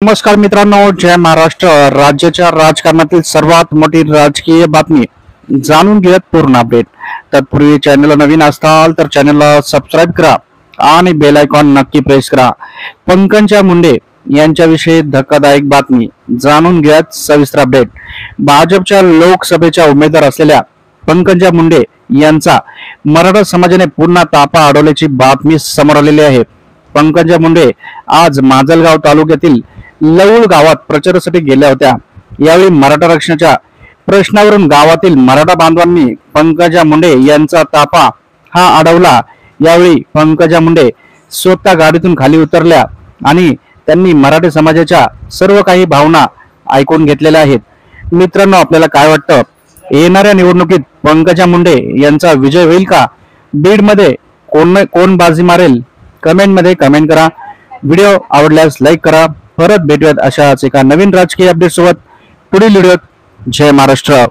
नमस्कार मित्रांनो, जय महाराष्ट्र. राज्याच्या राजकारणातील सर्वात मोठी राजकीय बातमी जाणून घेत पूर्ण अपडेट. तत्पूर्वी चॅनलला नवीन असाल तर चॅनलला सबस्क्राईब करा आणि बेल आयकॉन नक्की प्रेस करा. पंकजा मुंडे यांच्याविषयी धक्कादायक बातमी जाणून घेत सविस्तर अपडेट. भाजपच्या लोकसभेच्या उमेदवार असलेल्या पंकजा मुंडे यांचा मराठा समाजाने पुन्हा तापा अडवल्याची बातमी समोर आलेली आहे. पंकजा मुंडे आज माजलगाव तालुक्यातील लवळ गावात प्रचारासाठी गेल्या होत्या. यावेळी मराठा आरक्षणाच्या प्रश्नावरून गावातील मराठा बांधवांनी पंकजा मुंडे यांचा तापा हा अडवला. यावेळी पंकजा मुंडे स्वतः गाडीतून खाली उतरल्या आणि त्यांनी मराठी समाजाच्या सर्व काही भावना ऐकून घेतलेल्या आहेत. मित्रांनो, आपल्याला काय वाटतं, येणाऱ्या निवडणुकीत पंकजा मुंडे यांचा विजय होईल का? बीड मध्ये कोण बाजी मारेल? कमेंट मध्ये कमेंट करा. व्हिडिओ आवडल्यास लाईक करा. परत भेटूयात अशाच एका नवीन राजकीय अपडेट सोबत पुढील व्हिडिओत. जय महाराष्ट्र.